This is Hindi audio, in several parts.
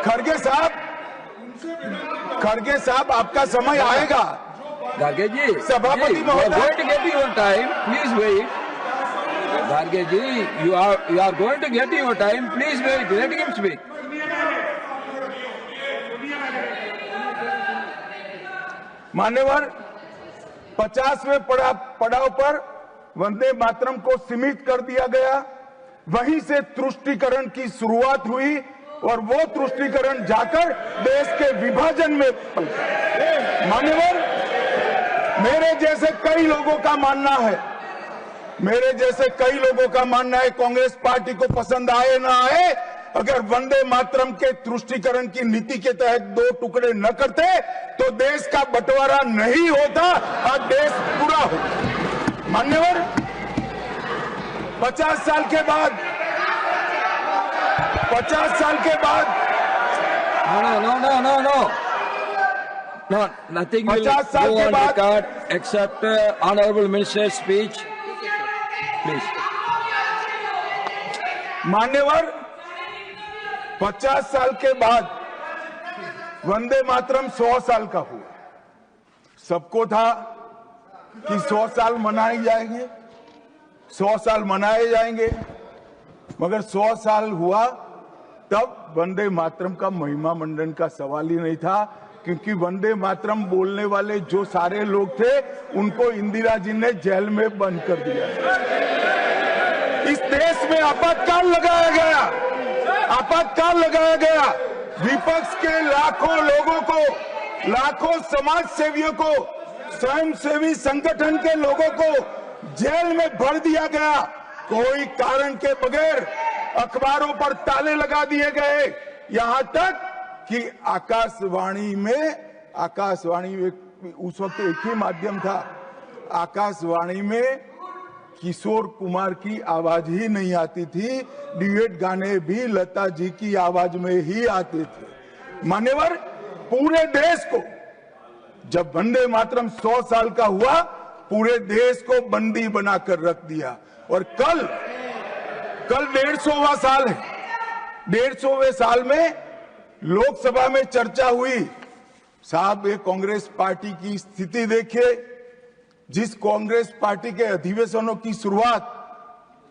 खड़गे साहब आपका समय आएगा। गार्गे जी, सभापति महोदय, get your time. Please wait. गार्गे ji, you are going to get your time. Please wait. Let him speak. मान्यवर, 50वें पड़ाव पर वंदे मातरम को सीमित कर दिया गया। वहीं से तुष्टीकरण की शुरुआत हुई और वो तुष्टीकरण जाकर देश के विभाजन में मान्यवर, मेरे जैसे कई लोगों का मानना है कांग्रेस पार्टी को पसंद आए ना आए, अगर वंदे मातरम के तुष्टीकरण की नीति के तहत 2 टुकड़े न करते तो देश का बंटवारा नहीं होता और देश पूरा होता। मान्यवर, 50 साल के बाद No, nothing will go on record except Honorable Minister's speech. Please. मान्यवर, 50 साल के बाद वंदे मातरम 100 साल का हुआ। सबको था कि 100 साल मनाए जाएंगे, मगर 100 साल हुआ तब वंदे मातरम का महिमा मंडन का सवाल ही नहीं था, क्योंकि वंदे मातरम बोलने वाले जो सारे लोग थे उनको इंदिरा जी ने जेल में बंद कर दिया। इस देश में आपातकाल लगाया गया। विपक्ष के लाखों लोगों को, लाखों समाज सेवियों को, स्वयंसेवी संगठन के लोगों को जेल में भर दिया गया। कोई कारण के बगैर अखबारों पर ताले लगा दिए गए। यहां तक कि आकाशवाणी में उस वक्त एक ही माध्यम था, आकाशवाणी में किशोर कुमार की आवाज ही नहीं आती थी, ड्यूएट गाने भी लता जी की आवाज में ही आते थे। मान्यवर, पूरे देश को जब वंदे मातरम 100 साल का हुआ, पूरे देश को बंदी बनाकर रख दिया। और कल 150वां साल है। 150वें साल में लोकसभा में चर्चा हुई। साहब, ये कांग्रेस पार्टी की स्थिति देखिए। जिस कांग्रेस पार्टी के अधिवेशनों की शुरुआत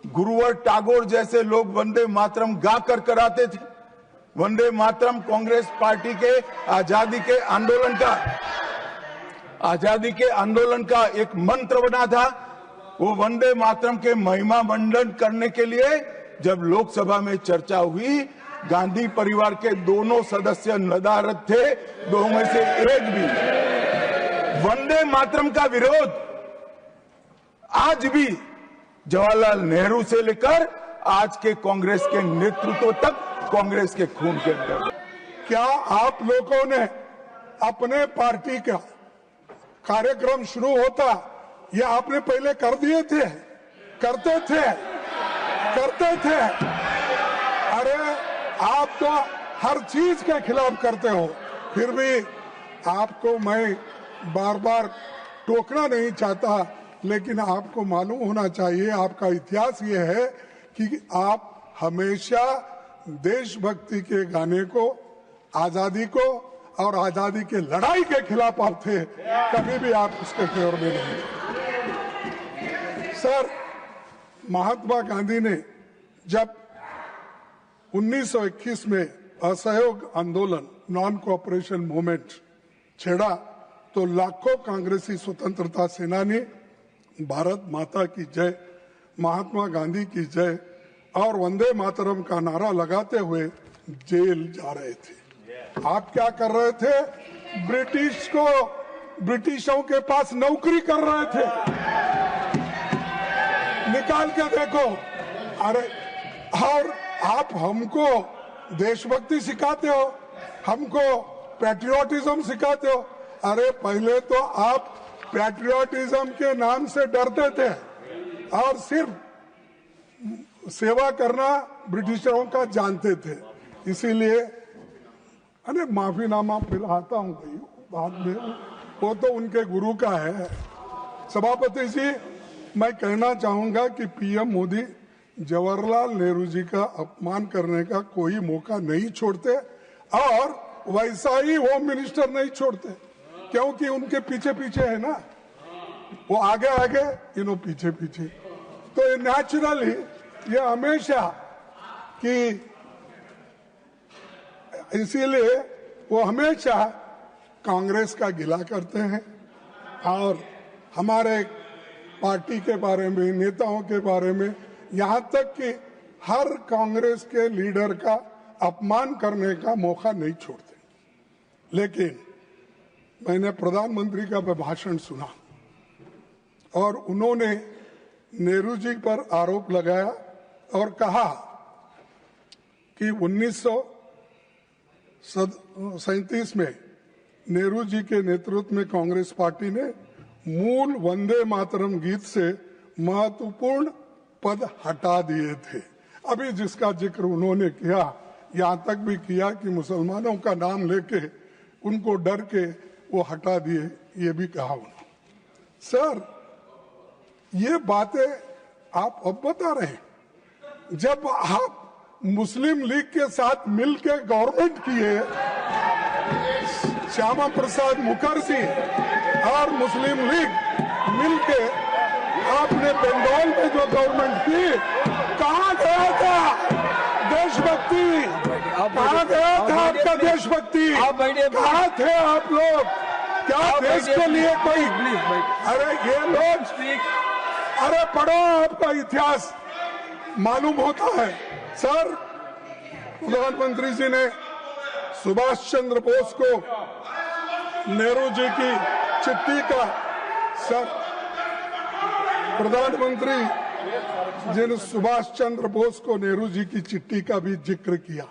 गुरुवर टागोर जैसे लोग वंदे मातरम गाकर कराते थे। वंदे मातरम कांग्रेस पार्टी के आजादी के आंदोलन का एक मंत्र बना था। वो वंदे मातरम के महिमा मंडन करने के लिए जब लोकसभा में चर्चा हुई, गांधी परिवार के दोनों सदस्य नदारद थे, दो में से एक भी। वंदे मातरम का विरोध आज भी जवाहरलाल नेहरू से लेकर आज के कांग्रेस के नेतृत्व तक कांग्रेस के खून के अंदर। क्या आप लोगों ने अपने पार्टी का कार्यक्रम शुरू होता, ये आपने पहले कर दिए थे? करते थे। अरे आप तो हर चीज के खिलाफ करते हो। फिर भी आपको मैं बार बार टोकना नहीं चाहता, लेकिन आपको मालूम होना चाहिए, आपका इतिहास ये है कि आप हमेशा देशभक्ति के गाने को, आजादी को और आजादी के लड़ाई के खिलाफ आप थे। कभी भी आप उसके फेवर में नहीं। सर, महात्मा गांधी ने जब 1921 में असहयोग आंदोलन, नॉन कोऑपरेशन मूवमेंट छेड़ा, तो लाखों कांग्रेसी स्वतंत्रता सेनानी भारत माता की जय, महात्मा गांधी की जय और वंदे मातरम का नारा लगाते हुए जेल जा रहे थे। आप क्या कर रहे थे? ब्रिटिशों के पास नौकरी कर रहे थे। निकाल के देखो। अरे, और आप हमको देशभक्ति सिखाते हो, हमको पैट्रियोटिज्म सिखाते हो। अरे, पहले तो आप पैट्रियोटिज्म के नाम से डरते थे और सिर्फ सेवा करना ब्रिटिशरों का जानते थे। इसीलिए अरे माफीनामा पिलाता हूं भाई, बाद में वो तो उनके गुरु का है। सभापति जी, मैं कहना चाहूंगा कि पीएम मोदी जवाहरलाल नेहरू जी का अपमान करने का कोई मौका नहीं छोड़ते और वैसा ही होम मिनिस्टर नहीं छोड़ते, क्योंकि उनके पीछे पीछे है ना, वो आगे आगे इन्हों पीछे पीछे। तो ये नेचुरली ये हमेशा कि इसीलिए वो हमेशा कांग्रेस का गिला करते हैं और हमारे पार्टी के बारे में, नेताओं के बारे में, यहाँ तक कि हर कांग्रेस के लीडर का अपमान करने का मौका नहीं छोड़ते। लेकिन मैंने प्रधानमंत्री का भाषण सुना और उन्होंने नेहरू जी पर आरोप लगाया और कहा कि 1937 में नेहरू जी के नेतृत्व में कांग्रेस पार्टी ने मूल वंदे मातरम गीत से महत्वपूर्ण पद हटा दिए थे। अभी जिसका जिक्र उन्होंने किया, यहाँ तक भी किया कि मुसलमानों का नाम लेके उनको डर के वो हटा दिए, ये भी कहा उन्होंने। सर, ये बातें आप अब बता रहे हैं, जब आप मुस्लिम लीग के साथ मिलकर गवर्नमेंट किए, श्यामा प्रसाद मुखर्जी और मुस्लिम लीग मिलके आपने बंगाल में जो गवर्नमेंट की, कहाँ गया था देशभक्ति? कहाँ गया था आपका देशभक्ति? कहाँ थे आप लोग? क्या देश के लिए कोई? अरे ये लोग, अरे पढ़ो, आपका इतिहास मालूम होता है। सर, प्रधानमंत्री जी ने सुभाष चंद्र बोस को नेहरू जी की चिट्ठी का, सर प्रधानमंत्री जी ने सुभाष चंद्र बोस को नेहरू जी की चिट्ठी का भी जिक्र किया।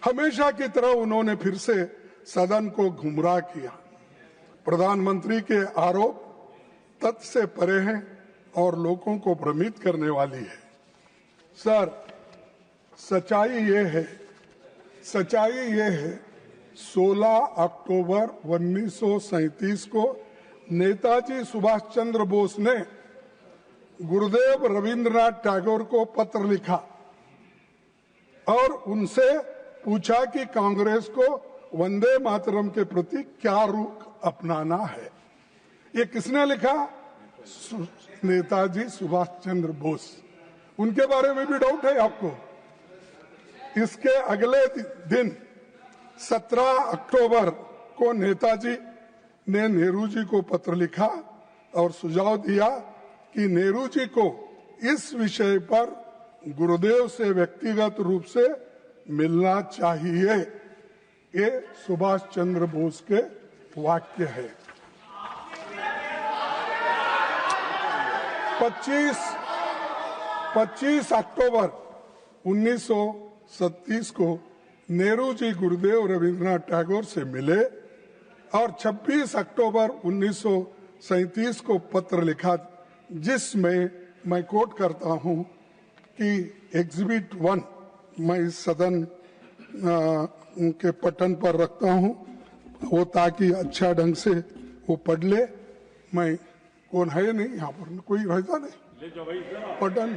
हमेशा की तरह उन्होंने फिर से सदन को गुमराह किया। प्रधानमंत्री के आरोप तथ्य से परे हैं और लोगों को भ्रमित करने वाली है। सर, सच्चाई ये है 16 अक्टूबर 1937 को नेताजी सुभाष चंद्र बोस ने गुरुदेव रविंद्रनाथ टैगोर को पत्र लिखा और उनसे पूछा कि कांग्रेस को वंदे मातरम के प्रति क्या रुख अपनाना है। ये किसने लिखा? नेताजी सुभाष चंद्र बोस। उनके बारे में भी डाउट है आपको? इसके अगले दिन 17 अक्टूबर को नेताजी ने नेहरू जी को पत्र लिखा और सुझाव दिया कि नेहरू जी को इस विषय पर गुरुदेव से व्यक्तिगत रूप से मिलना चाहिए। ये सुभाष चंद्र बोस के वाक्य है। 25 अक्टूबर 1937 को नेहरू जी गुरुदेव रविंद्रनाथ टैगोर से मिले और 26 अक्टूबर 1937 को पत्र लिखा, जिसमें मैं कोट करता हूं कि एग्जिबिट 1 मैं इस सदन के पटन पर रखता हूं, वो ताकि अच्छा ढंग से वो पढ़ ले। मैं कौन है नहीं यहाँ पर, कोई रहता नहीं पटन,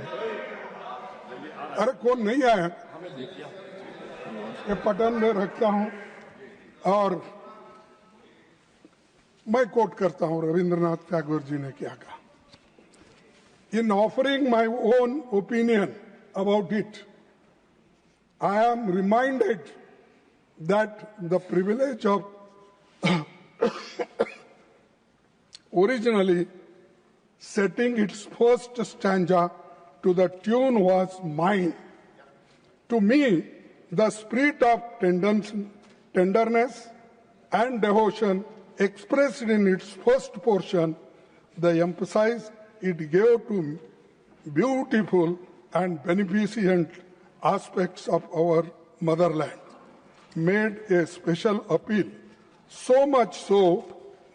अरे कौन नहीं आया, ये पटन में रखता हूं और मैं कोट करता हूं रविंद्रनाथ टैगोर जी ने क्या कहा। In offering my own opinion about it, I am reminded that the privilege of originally setting its first stanza to the tune was mine. To me, the spirit of tenderness and devotion expressed in its first portion, the emphasis it gave to beautiful and beneficent aspects of our motherland, made a special appeal, so much so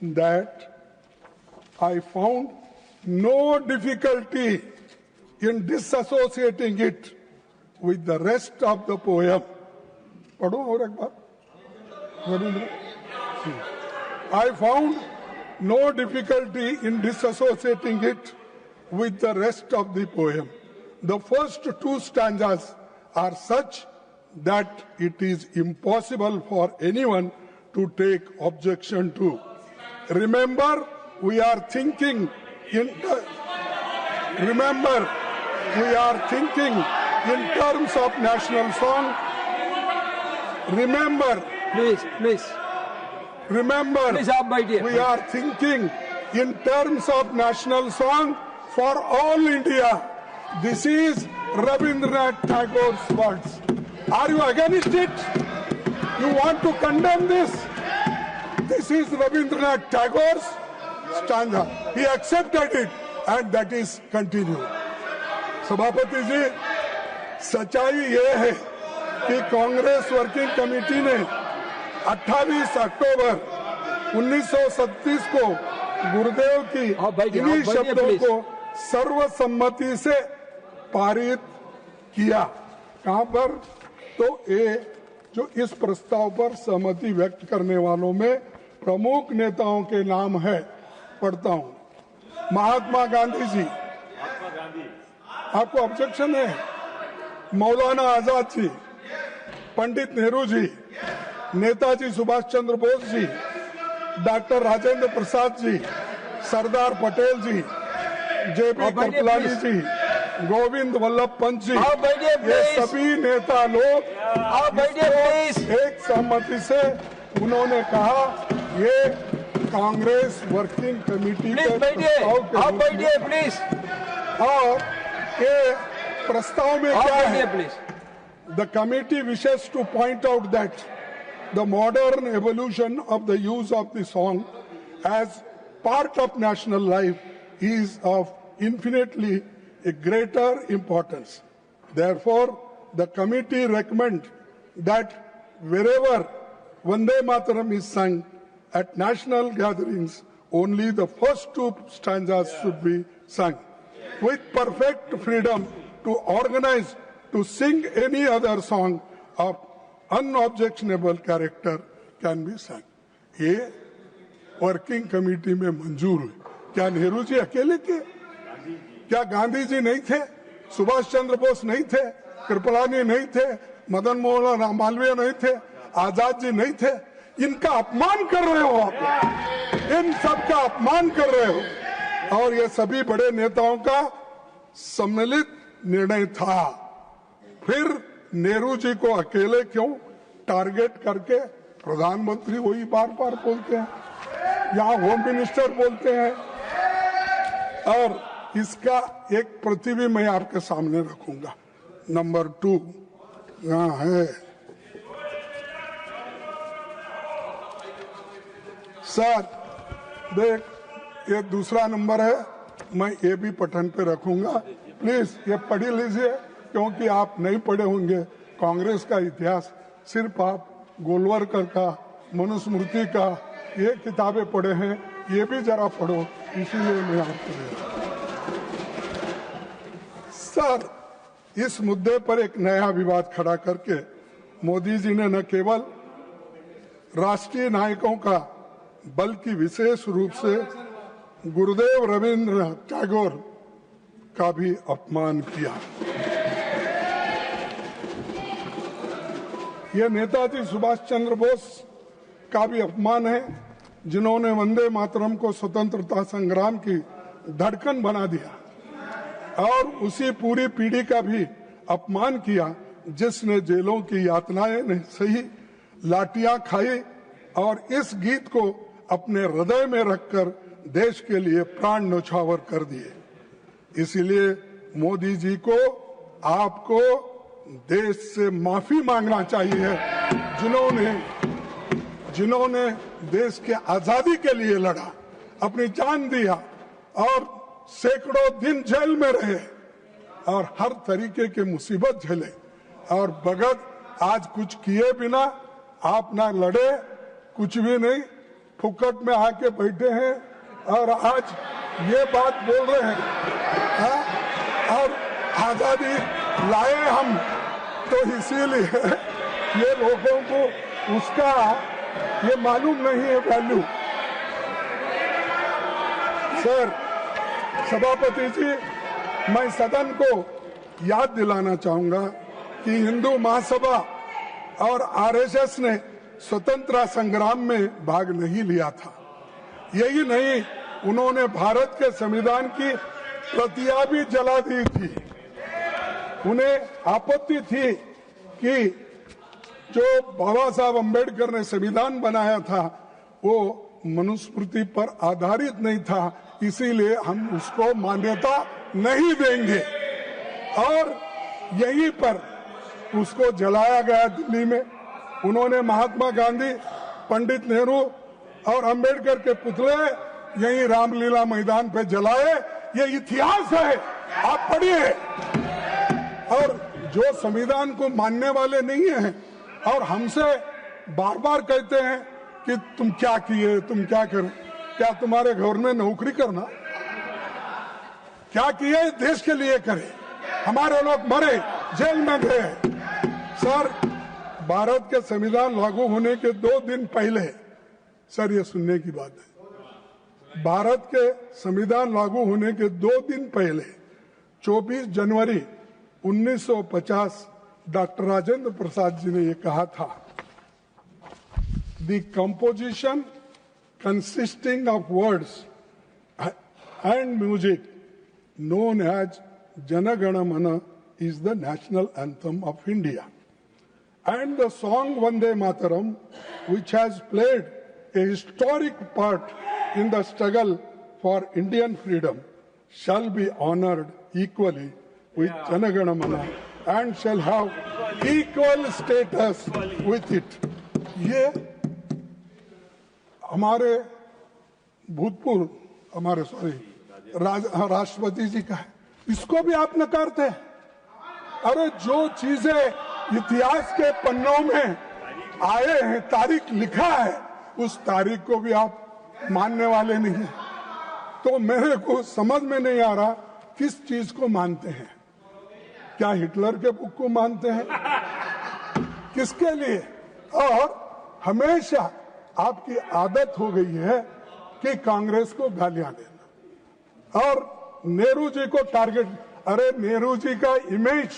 that I found no difficulty in disassociating it with the rest of the poem. I found no difficulty in disassociating it with the rest of the poem. The first two stanzas are such that it is impossible for anyone to take objection to. Remember, we are thinking in terms of national song. Remember, please, आप बैठिए. we are thinking in terms of national song for all India. This is Rabindranath Tagore's words. Are you against it? You want to condemn this? This is Rabindranath Tagore's stanza. He accepted it and that is continued. सभापति जी, सच्चाई ये है कि कांग्रेस वर्किंग कमेटी ने 28 अक्टूबर 1937 को गुरुदेव की इन्हीं शब्दों को सर्वसम्मति से पारित किया. कहां पर? तो ये जो इस प्रस्ताव पर सहमति व्यक्त करने वालों में प्रमुख नेताओं के नाम है, पढ़ता हूं. महात्मा गांधी जी, आपको ऑब्जेक्शन है? मौलाना आजाद जी, पंडित नेहरू जी, नेताजी सुभाष चंद्र बोस जी, डॉक्टर राजेंद्र प्रसाद जी, सरदार पटेल जी, जेपी कृपलानी जी, गोविंद वल्लभ पंत जी, ये सभी नेता लोग एक सहमति से उन्होंने कहा ये कांग्रेस वर्किंग कमेटी के प्रस्ताव के और ये प्रस्ताव में क्या है? The committee wishes to point out that the modern evolution of the use of the song as part of national life is of infinitely a greater importance. Therefore, the committee recommends that wherever Vande Mataram is sung at national gatherings, only the first two stanzas should be sung. With perfect freedom to organize to sing any other song of unobjectionable character can be sung. ये वर्किंग कमेटी में मंजूर हुई. क्या नेहरू जी अकेले थे? क्या गांधी जी नहीं थे? सुभाष चंद्र बोस नहीं थे? कृपलानी नहीं थे? मदन मोहन मालवीय नहीं थे? आजाद जी नहीं थे? इनका अपमान कर रहे हो आप, इन सब का अपमान कर रहे हो. और ये सभी बड़े नेताओं का सम्मिलित निर्णय था. फिर नेहरू जी को अकेले क्यों टारगेट करके प्रधानमंत्री वही बार बार बोलते हैं, यहाँ होम मिनिस्टर बोलते हैं. और इसका एक प्रति भी मैं आपके सामने रखूंगा. नंबर 2 यहाँ है. सर देख, ये दूसरा नंबर है, मैं ये भी पठन पे रखूंगा. प्लीज ये पढ़ लीजिए, क्योंकि आप नहीं पढ़े होंगे कांग्रेस का इतिहास. सिर्फ आप गोलवरकर का, मनुस्मृति का ये किताबें पढ़े हैं, ये भी जरा पढ़ो, इसीलिए मैं आपको दे रहा हूं. सर, इस मुद्दे पर एक नया विवाद खड़ा करके मोदी जी ने न केवल राष्ट्रीय नायकों का बल्कि विशेष रूप से गुरुदेव रविंद्रनाथ टैगोर का भी अपमान किया. यह नेताजी सुभाष चंद्र बोस का भी अपमान है, जिन्होंने वंदे मातरम को स्वतंत्रता संग्राम की धड़कन बना दिया. और उसी पूरी पीढ़ी का भी अपमान किया जिसने जेलों की यातनाएं नहीं सही, लाठियां खाई और इस गीत को अपने हृदय में रखकर देश के लिए प्राण न्यौछावर कर दिए. इसीलिए मोदी जी को, आपको देश से माफी मांगना चाहिए, जिन्होंने देश के आजादी के लिए लड़ा, अपनी जान दिया और सैकड़ों दिन जेल में रहे और हर तरीके की मुसीबत झेले. और भगत आज कुछ किए बिना, आप ना लड़े, कुछ भी नहीं, फुकट में आके बैठे हैं और आज ये बात बोल रहे हैं. और आजादी लाए हम, तो इसीलिए ये लोगों को उसका ये मालूम नहीं है वैल्यू. सर, सभापति जी, मैं सदन को याद दिलाना चाहूंगा कि हिंदू महासभा और आरएसएस ने स्वतंत्रता संग्राम में भाग नहीं लिया था। यही नहीं, उन्होंने भारत के संविधान की प्रतियां भी जला दी थी। उन्हें आपत्ति थी कि जो बाबा साहब अम्बेडकर ने संविधान बनाया था वो मनुस्मृति पर आधारित नहीं था, इसीलिए हम उसको मान्यता नहीं देंगे। और यहीं पर उसको जलाया गया दिल्ली में। उन्होंने महात्मा गांधी, पंडित नेहरू और अंबेडकर के पुतले यहीं रामलीला मैदान पे जलाए। ये इतिहास है, आप पढ़िए। और जो संविधान को मानने वाले नहीं हैं और हमसे बार बार कहते हैं कि तुम क्या किए, तुम क्या करें, क्या तुम्हारे घर में नौकरी करना, क्या किए देश के लिए करे। हमारे लोग मरे, जेल में गए। सर, भारत के संविधान लागू होने के 2 दिन पहले, सर ये सुनने की बात है, भारत के संविधान लागू होने के 2 दिन पहले 24 जनवरी 1950 डॉक्टर राजेंद्र प्रसाद जी ने ये कहा था, the composition consisting of words and music known as Jana Gana Mana is the national anthem of India. And the song Vande Mataram, which has played a historic part in the struggle for Indian freedom, shall be honored equally with Jana Gana Mana and shall have equal status with it. ये हमारे भूतपूर्व, हमारे राष्ट्रपति जी का है, इसको भी आप नकारते हैं। अरे जो चीजें इतिहास के पन्नों में आए हैं, तारीख लिखा है, उस तारीख को भी आप मानने वाले नहीं हैं। तो मेरे को समझ में नहीं आ रहा किस चीज को मानते हैं। क्या हिटलर के बुक को मानते हैं, किसके लिए? और हमेशा आपकी आदत हो गई है कि कांग्रेस को गालियां देना और नेहरू जी को टारगेट। अरे नेहरू जी का इमेज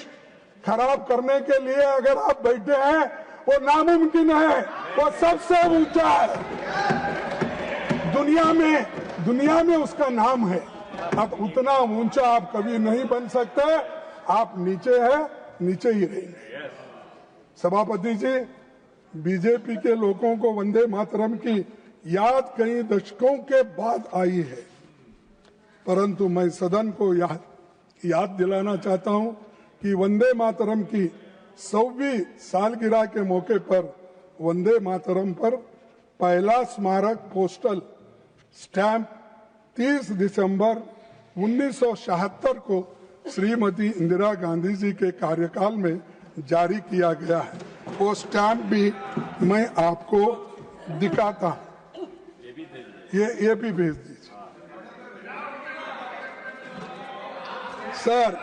खराब करने के लिए अगर आप बैठे हैं, वो नामुमकिन है, वो सबसे ऊंचा है दुनिया में उसका नाम है। अब उतना ऊंचा आप कभी नहीं बन सकते, आप नीचे है, नीचे ही रहेंगे। सभापति जी, बीजेपी के लोगों को वंदे मातरम की याद कई दशकों के बाद आई है, परंतु मैं सदन को याद दिलाना चाहता हूं कि वंदे मातरम की 100वीं सालगिरह के मौके पर वंदे मातरम पर पहला स्मारक पोस्टल स्टैंप 30 दिसंबर 1976 को श्रीमती इंदिरा गांधी जी के कार्यकाल में जारी किया गया है। वो स्टैंप भी मैं आपको दिखाता हूं, ये भी भेज दीजिए। सर,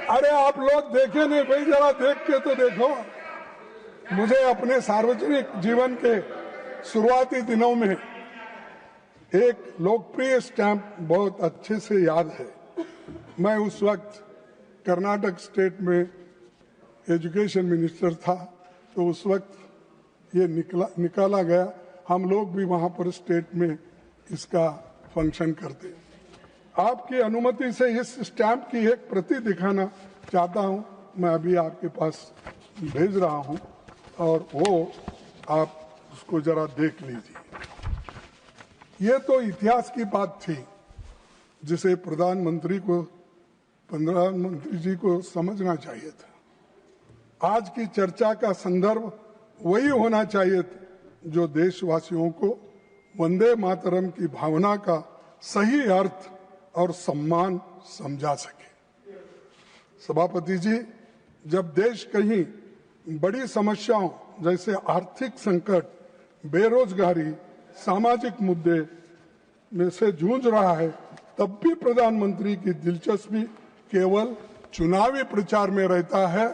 अरे आप लोग देखे नहीं भाई, जरा देख के तो देखो। मुझे अपने सार्वजनिक जीवन के शुरुआती दिनों में एक लोकप्रिय स्टैंप बहुत अच्छे से याद है। मैं उस वक्त कर्नाटक स्टेट में एजुकेशन मिनिस्टर था, तो उस वक्त ये निकाला गया। हम लोग भी वहां पर स्टेट में इसका फंक्शन करते। आपकी अनुमति से इस स्टैंप की एक प्रति दिखाना चाहता हूं। मैं अभी आपके पास भेज रहा हूं और वो आप उसको जरा देख लीजिए। ये तो इतिहास की बात थी जिसे प्रधानमंत्री जी को समझना चाहिए था। आज की चर्चा का संदर्भ वही होना चाहिए जो देशवासियों को वंदे मातरम की भावना का सही अर्थ और सम्मान समझा सके। सभापति जी, जब देश कहीं बड़ी समस्याओं जैसे आर्थिक संकट, बेरोजगारी, सामाजिक मुद्दे में से जूझ रहा है, तब भी प्रधानमंत्री की दिलचस्पी केवल चुनावी प्रचार में रहता है,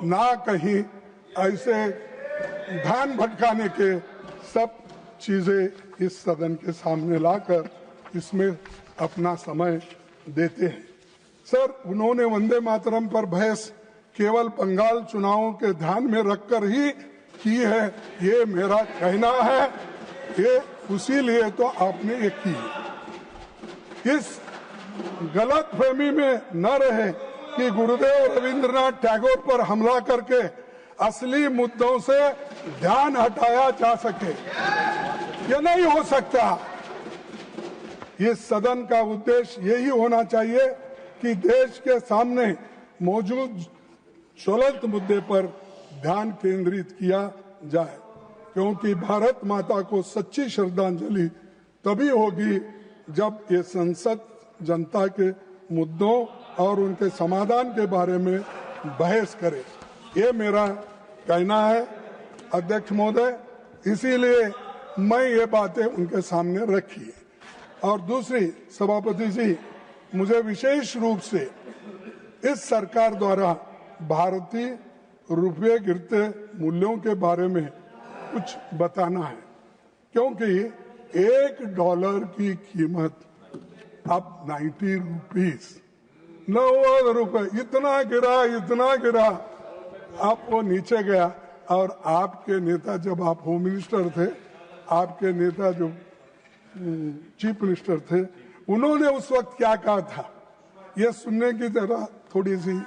ना कहीं ऐसे ध्यान भटकाने के सब चीजें इस सदन के सामने लाकर इसमें अपना समय देते हैं। सर, उन्होंने वंदे मातरम पर बहस केवल बंगाल चुनावों के ध्यान में रखकर ही की है, ये मेरा कहना है। ये उसी लिए तो आपने ये की। इस गलत फहमी में न रहे कि गुरुदेव रविंद्रनाथ टैगोर पर हमला करके असली मुद्दों से ध्यान हटाया जा सके। ये नहीं हो सकता। इस सदन का उद्देश्य यही होना चाहिए कि देश के सामने मौजूद ज्वलंत मुद्दे पर ध्यान केंद्रित किया जाए, क्योंकि भारत माता को सच्ची श्रद्धांजलि तभी होगी जब ये संसद जनता के मुद्दों और उनके समाधान के बारे में बहस करे। ये मेरा कहना है अध्यक्ष महोदय, इसीलिए मैं ये बातें उनके सामने रखी है। और दूसरी, सभापति जी, मुझे विशेष रूप से इस सरकार द्वारा भारतीय रुपये गिरते मूल्यों के बारे में कुछ बताना है, क्योंकि $1 की कीमत अब 90 रुपीस, 90 रुपए, इतना गिरा, अब वो नीचे गया। और आपके नेता, जब आप होम मिनिस्टर थे, आपके नेता जो चीफ मिनिस्टर थे, उन्होंने उस वक्त क्या कहा था, ये सुनने की तरह थोड़ी सी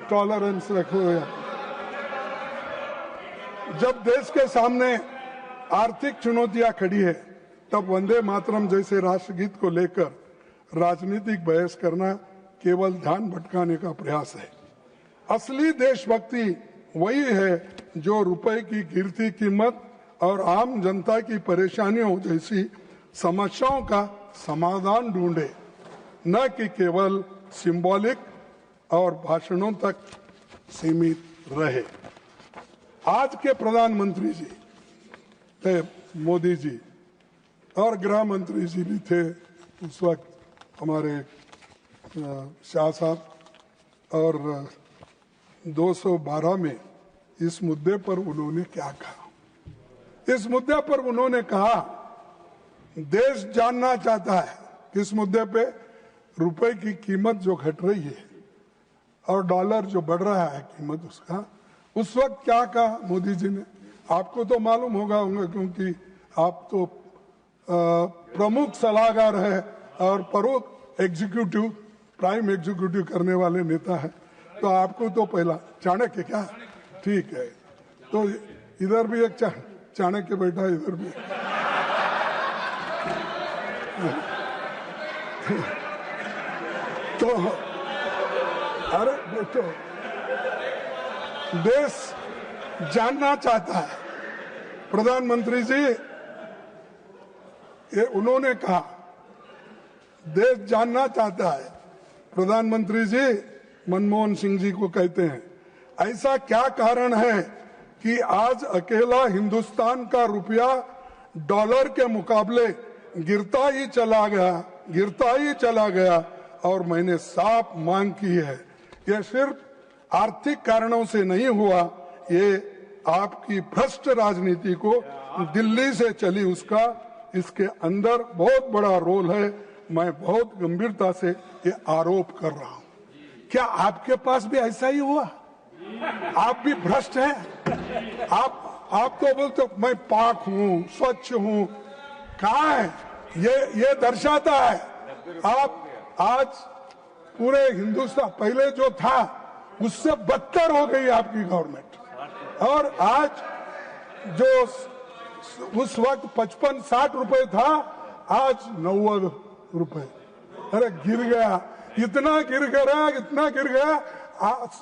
टॉलरेंस रखो। जब देश के सामने आर्थिक चुनौतियां खड़ी है, तब वंदे मातरम जैसे राष्ट्रगीत को लेकर राजनीतिक बहस करना केवल ध्यान भटकाने का प्रयास है। असली देशभक्ति वही है जो रुपए की गिरती कीमत और आम जनता की परेशानियों जैसी समस्याओं का समाधान ढूंढे, न कि केवल सिंबॉलिक और भाषणों तक सीमित रहे। आज के प्रधानमंत्री जी थे मोदी जी, और गृह मंत्री जी भी थे उस वक्त हमारे शाह साहब, और 212 में इस मुद्दे पर उन्होंने क्या कहा। इस मुद्दे पर उन्होंने कहा, देश जानना चाहता है किस मुद्दे पे, रुपए की कीमत जो घट रही है और डॉलर जो बढ़ रहा है कीमत उसका। उस वक्त क्या कहा मोदी जी ने, आपको तो मालूम होगा क्योंकि आप तो प्रमुख सलाहकार है और प्रमुख एग्जीक्यूटिव, प्राइम एग्जीक्यूटिव करने वाले नेता है, तो आपको तो पहला चाणक्य, क्या ठीक है, तो इधर भी एक चाणक्य बैठा, इधर भी तो अरे बेटो, देश जानना चाहता है। प्रधानमंत्री जी, ये उन्होंने कहा, देश जानना चाहता है। प्रधानमंत्री जी मनमोहन सिंह जी को कहते हैं, ऐसा क्या कारण है कि आज अकेला हिंदुस्तान का रुपया डॉलर के मुकाबले गिरता ही चला गया, और मैंने साफ मांग की है, यह सिर्फ आर्थिक कारणों से नहीं हुआ, ये आपकी भ्रष्ट राजनीति को दिल्ली से चली उसका इसके अंदर बहुत बड़ा रोल है। मैं बहुत गंभीरता से ये आरोप कर रहा हूं। क्या आपके पास भी ऐसा ही हुआ? आप भी भ्रष्ट हैं? आप तो बोलते मैं पाक हूं, स्वच्छ हूं, कहाँ है? ये दर्शाता है आप आज पूरे हिंदुस्तान, पहले जो था उससे बदतर हो गई आपकी गवर्नमेंट, और आज जो उस वक्त 55-60 रुपए था, आज 90 रुपए। अरे गिर गया, इतना गिर गया,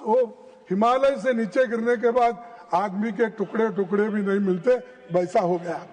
वो हिमालय से नीचे गिरने के बाद आदमी के टुकड़े भी नहीं मिलते, वैसा हो गया।